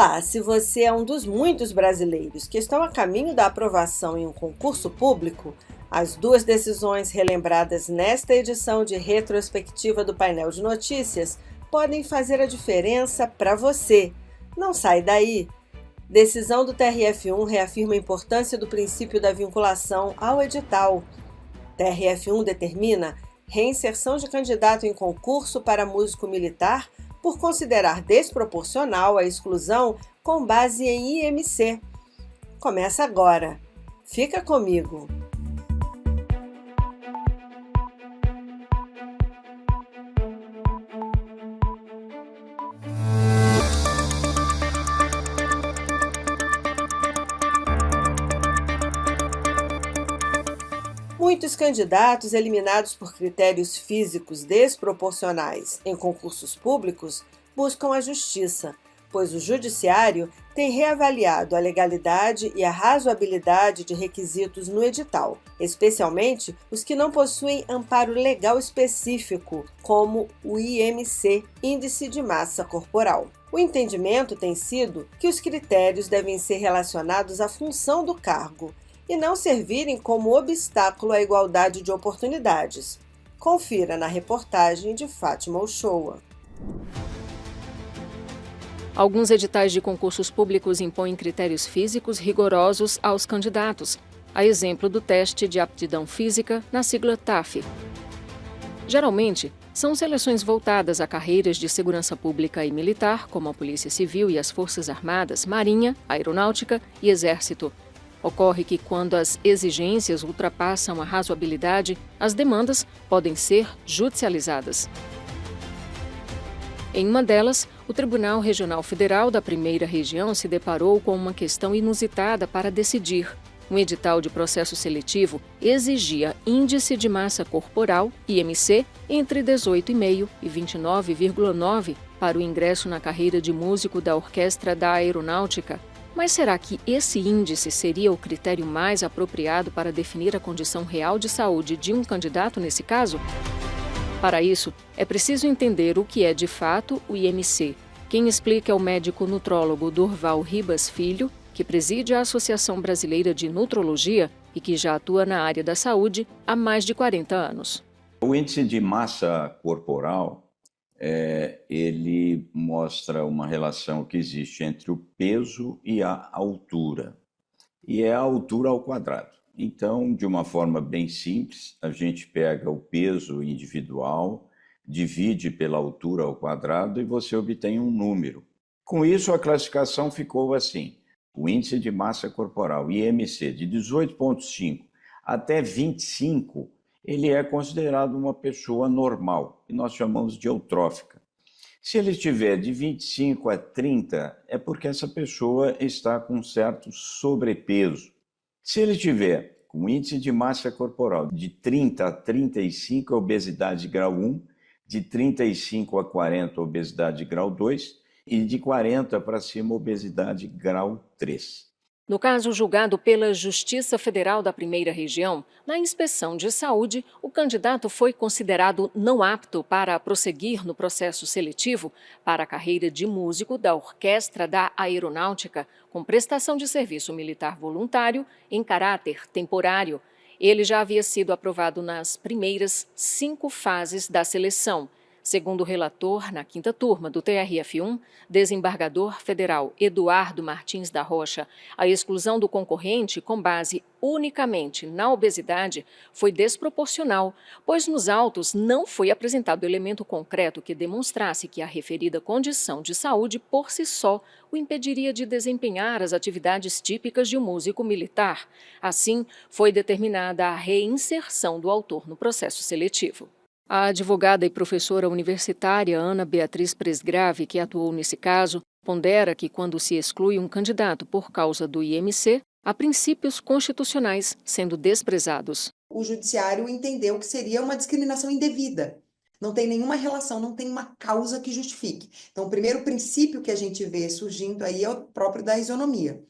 Olá, se você é um dos muitos brasileiros que estão a caminho da aprovação em um concurso público, as duas decisões relembradas nesta edição de retrospectiva do painel de notícias podem fazer a diferença para você. Não sai daí! Decisão do TRF1 reafirma a importância do princípio da vinculação ao edital. TRF1 determina reinserção de candidato em concurso para músico militar por considerar desproporcional a exclusão com base em IMC. Começa agora. Fica comigo. Muitos candidatos eliminados por critérios físicos desproporcionais em concursos públicos buscam a justiça, pois o judiciário tem reavaliado a legalidade e a razoabilidade de requisitos no edital, especialmente os que não possuem amparo legal específico, como o IMC, Índice de Massa Corporal. O entendimento tem sido que os critérios devem ser relacionados à função do cargo e não servirem como obstáculo à igualdade de oportunidades. Confira na reportagem de Fátima Uchoa. Alguns editais de concursos públicos impõem critérios físicos rigorosos aos candidatos, a exemplo do teste de aptidão física, na sigla TAF. Geralmente, são seleções voltadas a carreiras de segurança pública e militar, como a Polícia Civil e as Forças Armadas, Marinha, Aeronáutica e Exército. Ocorre que, quando as exigências ultrapassam a razoabilidade, as demandas podem ser judicializadas. Em uma delas, o Tribunal Regional Federal da Primeira Região se deparou com uma questão inusitada para decidir. Um edital de processo seletivo exigia índice de massa corporal, IMC, entre 18,5 e 29,9 para o ingresso na carreira de músico da Orquestra da Aeronáutica. Mas será que esse índice seria o critério mais apropriado para definir a condição real de saúde de um candidato nesse caso? Para isso, é preciso entender o que é de fato o IMC. Quem explica é o médico nutrólogo Durval Ribas Filho, que preside a Associação Brasileira de Nutrologia e que já atua na área da saúde há mais de 40 anos. O índice de massa corporal ele mostra uma relação que existe entre o peso e a altura, e é a altura ao quadrado. Então, de uma forma bem simples, a gente pega o peso individual, divide pela altura ao quadrado e você obtém um número. Com isso, a classificação ficou assim: o índice de massa corporal, IMC, de 18,5 até 25, ele é considerado uma pessoa normal, que nós chamamos de eutrófica. Se ele estiver de 25 a 30, é porque essa pessoa está com certo sobrepeso. Se ele tiver com índice de massa corporal de 30 a 35, é obesidade grau 1, de 35 a 40, obesidade grau 2, e de 40 para cima, obesidade grau 3. No caso julgado pela Justiça Federal da Primeira Região, na inspeção de saúde, o candidato foi considerado não apto para prosseguir no processo seletivo para a carreira de músico da Orquestra da Aeronáutica, com prestação de serviço militar voluntário em caráter temporário. Ele já havia sido aprovado nas primeiras 5 fases da seleção. Segundo o relator na 5ª turma do TRF1, desembargador federal Eduardo Martins da Rocha, a exclusão do concorrente com base unicamente na obesidade foi desproporcional, pois nos autos não foi apresentado elemento concreto que demonstrasse que a referida condição de saúde por si só o impediria de desempenhar as atividades típicas de um músico militar. Assim, foi determinada a reinserção do autor no processo seletivo. A advogada e professora universitária Ana Beatriz Presgrave, que atuou nesse caso, pondera que quando se exclui um candidato por causa do IMC, há princípios constitucionais sendo desprezados. O judiciário entendeu que seria uma discriminação indevida. Não tem nenhuma relação, não tem uma causa que justifique. Então, o primeiro princípio que a gente vê surgindo aí é o próprio da isonomia.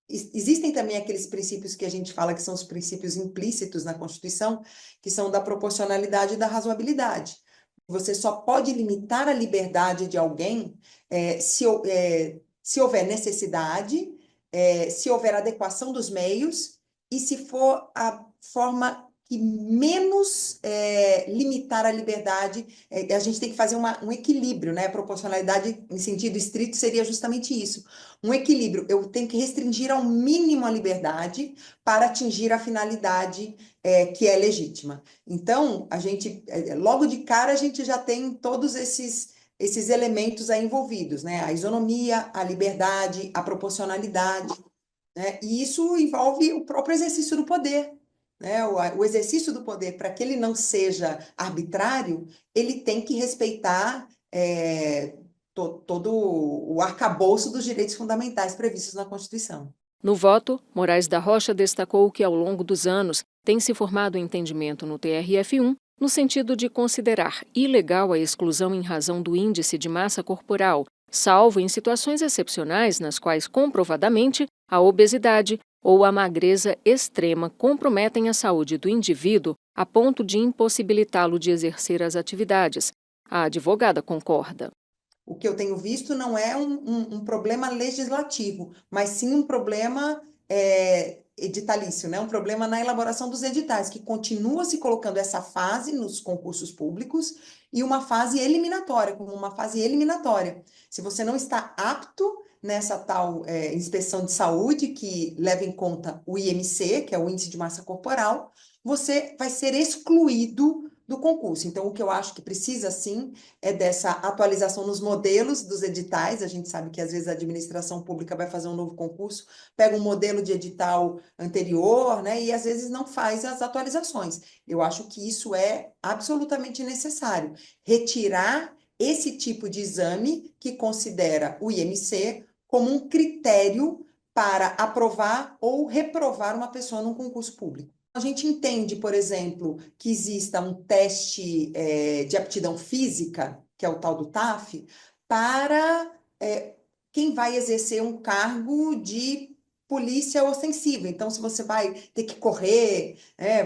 Existem também aqueles princípios que a gente fala que são os princípios implícitos na Constituição, que são da proporcionalidade e da razoabilidade. Você só pode limitar a liberdade de alguém se houver necessidade, se houver adequação dos meios e se for a forma que menos limitar a liberdade. A gente tem que fazer um equilíbrio, né? A proporcionalidade em sentido estrito seria justamente isso. Um equilíbrio. Eu tenho que restringir ao mínimo a liberdade para atingir a finalidade que é legítima. Então, logo de cara, a gente já tem todos esses elementos aí envolvidos, né? A isonomia, a liberdade, a proporcionalidade, né? E isso envolve o próprio exercício do poder, né? O exercício do poder, para que ele não seja arbitrário, ele tem que respeitar todo o arcabouço dos direitos fundamentais previstos na Constituição. No voto, Moraes da Rocha destacou que, ao longo dos anos, tem se formado entendimento no TRF1 no sentido de considerar ilegal a exclusão em razão do índice de massa corporal, salvo em situações excepcionais nas quais, comprovadamente, a obesidade ou a magreza extrema comprometem a saúde do indivíduo a ponto de impossibilitá-lo de exercer as atividades. A advogada concorda. O que eu tenho visto não é um problema legislativo, mas sim um problema editalício, né? Um problema na elaboração dos editais, que continua se colocando essa fase nos concursos públicos e uma fase eliminatória, como uma fase eliminatória. Se você não está apto nessa tal inspeção de saúde, que leva em conta o IMC, que é o Índice de Massa Corporal, você vai ser excluído do concurso. Então, o que eu acho que precisa, sim, é dessa atualização nos modelos dos editais. A gente sabe que às vezes a administração pública vai fazer um novo concurso, pega um modelo de edital anterior, né, e às vezes não faz as atualizações. Eu acho que isso é absolutamente necessário. Retirar esse tipo de exame que considera o IMC como um critério para aprovar ou reprovar uma pessoa num concurso público. A gente entende, por exemplo, que exista um teste de aptidão física, que é o tal do TAF, para quem vai exercer um cargo de polícia ostensiva. Então, se você vai ter que correr,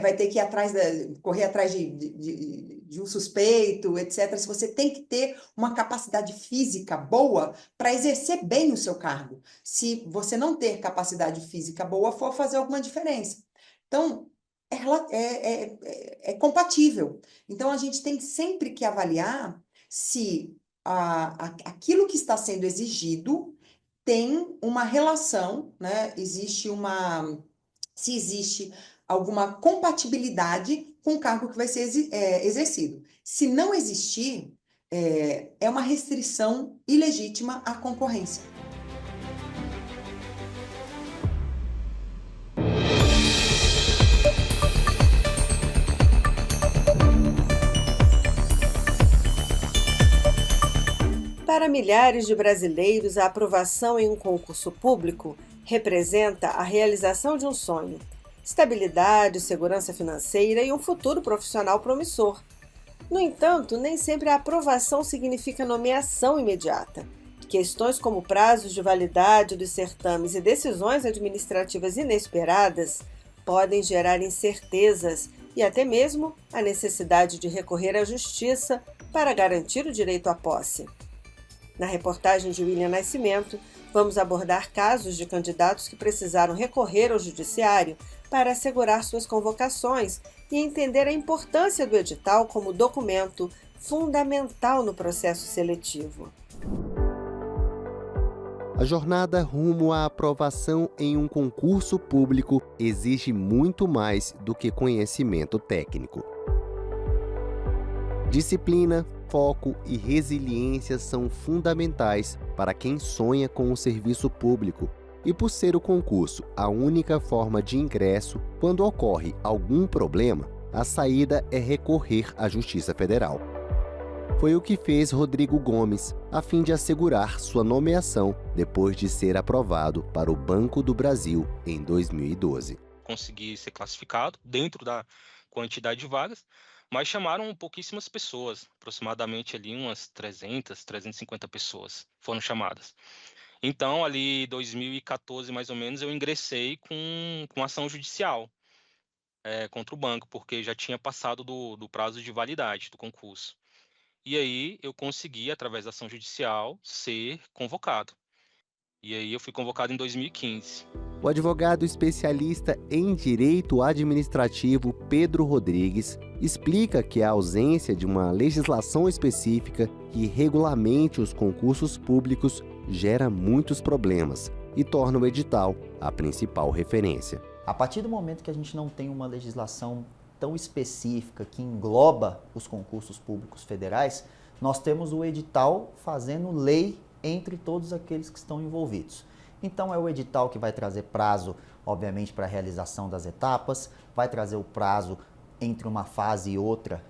vai ter que ir correr atrás de um suspeito, etc., se você tem que ter uma capacidade física boa para exercer bem o seu cargo. Se você não ter capacidade física boa, for fazer alguma diferença. Então, é compatível. Então, a gente tem sempre que avaliar se aquilo que está sendo exigido tem uma relação, né? Se existe alguma compatibilidade com o cargo que vai ser exercido. Se não existir, é uma restrição ilegítima à concorrência. Para milhares de brasileiros, a aprovação em um concurso público representa a realização de um sonho, estabilidade, segurança financeira e um futuro profissional promissor. No entanto, nem sempre a aprovação significa nomeação imediata. Questões como prazos de validade dos certames e decisões administrativas inesperadas podem gerar incertezas e até mesmo a necessidade de recorrer à justiça para garantir o direito à posse. Na reportagem de William Nascimento, vamos abordar casos de candidatos que precisaram recorrer ao judiciário para assegurar suas convocações e entender a importância do edital como documento fundamental no processo seletivo. A jornada rumo à aprovação em um concurso público exige muito mais do que conhecimento técnico. Disciplina, foco e resiliência são fundamentais para quem sonha com o serviço público. E por ser o concurso a única forma de ingresso, quando ocorre algum problema, a saída é recorrer à Justiça Federal. Foi o que fez Rodrigo Gomes, a fim de assegurar sua nomeação depois de ser aprovado para o Banco do Brasil em 2012. Consegui ser classificado dentro da quantidade de vagas, mas chamaram pouquíssimas pessoas, aproximadamente ali umas 300, 350 pessoas foram chamadas. Então, ali em 2014, mais ou menos, eu ingressei com ação judicial contra o banco, porque já tinha passado do prazo de validade do concurso. E aí eu consegui, através da ação judicial, ser convocado. E aí eu fui convocado em 2015. O advogado especialista em direito administrativo Pedro Rodrigues explica que a ausência de uma legislação específica que regulamente os concursos públicos gera muitos problemas e torna o edital a principal referência. A partir do momento que a gente não tem uma legislação tão específica que engloba os concursos públicos federais, nós temos o edital fazendo lei entre todos aqueles que estão envolvidos. Então é o edital que vai trazer prazo, obviamente, para a realização das etapas, vai trazer o prazo entre uma fase e outra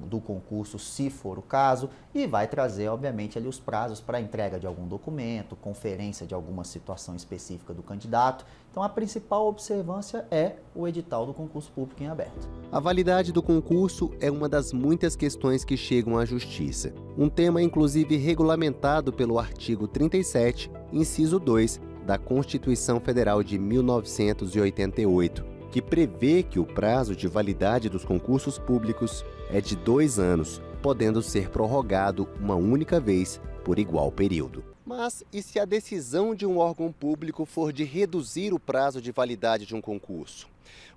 do concurso, se for o caso, e vai trazer, obviamente, ali os prazos para a entrega de algum documento, conferência de alguma situação específica do candidato. Então a principal observância é o edital do concurso público em aberto. A validade do concurso é uma das muitas questões que chegam à Justiça. Um tema, inclusive, regulamentado pelo artigo 37, inciso 2, da Constituição Federal de 1988, que prevê que o prazo de validade dos concursos públicos é de 2 anos, podendo ser prorrogado uma única vez por igual período. Mas e se a decisão de um órgão público for de reduzir o prazo de validade de um concurso?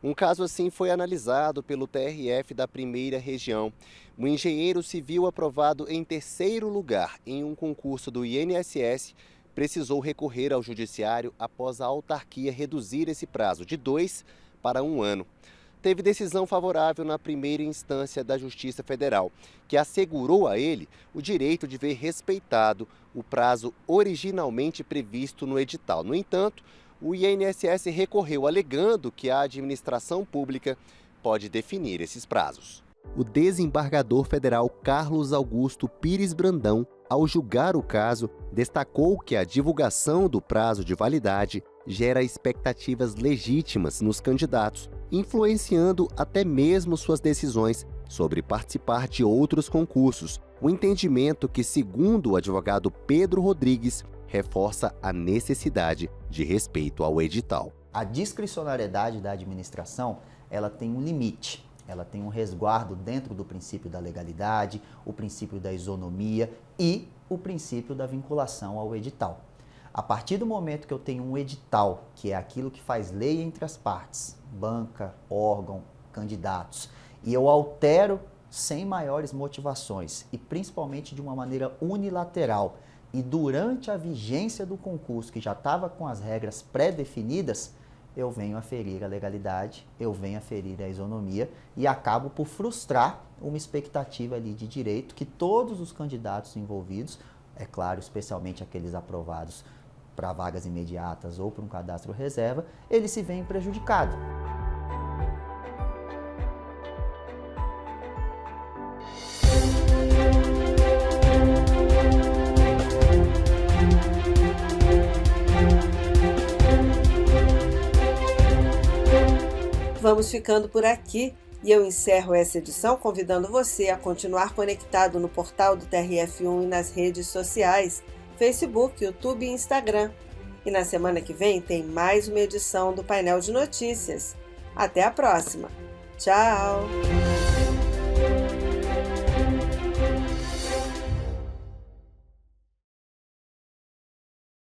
Um caso assim foi analisado pelo TRF da Primeira Região. Um engenheiro civil aprovado em 3º lugar em um concurso do INSS precisou recorrer ao judiciário após a autarquia reduzir esse prazo de 2 para 1 ano. Teve decisão favorável na primeira instância da Justiça Federal, que assegurou a ele o direito de ver respeitado o prazo originalmente previsto no edital. No entanto, o INSS recorreu alegando que a administração pública pode definir esses prazos. O desembargador federal Carlos Augusto Pires Brandão, ao julgar o caso, destacou que a divulgação do prazo de validade gera expectativas legítimas nos candidatos, influenciando até mesmo suas decisões sobre participar de outros concursos. O entendimento que, segundo o advogado Pedro Rodrigues, reforça a necessidade de respeito ao edital. A discricionariedade da administração, ela tem um limite. Ela tem um resguardo dentro do princípio da legalidade, o princípio da isonomia e o princípio da vinculação ao edital. A partir do momento que eu tenho um edital, que é aquilo que faz lei entre as partes, banca, órgão, candidatos, e eu altero sem maiores motivações e principalmente de uma maneira unilateral e durante a vigência do concurso, que já estava com as regras pré-definidas, eu venho a ferir a legalidade, eu venho a ferir a isonomia e acabo por frustrar uma expectativa ali de direito que todos os candidatos envolvidos, é claro, especialmente aqueles aprovados para vagas imediatas ou para um cadastro reserva, eles se veem prejudicados. Vamos ficando por aqui e eu encerro essa edição convidando você a continuar conectado no portal do TRF1 e nas redes sociais, Facebook, YouTube e Instagram. E na semana que vem tem mais uma edição do Painel de Notícias. Até a próxima. Tchau!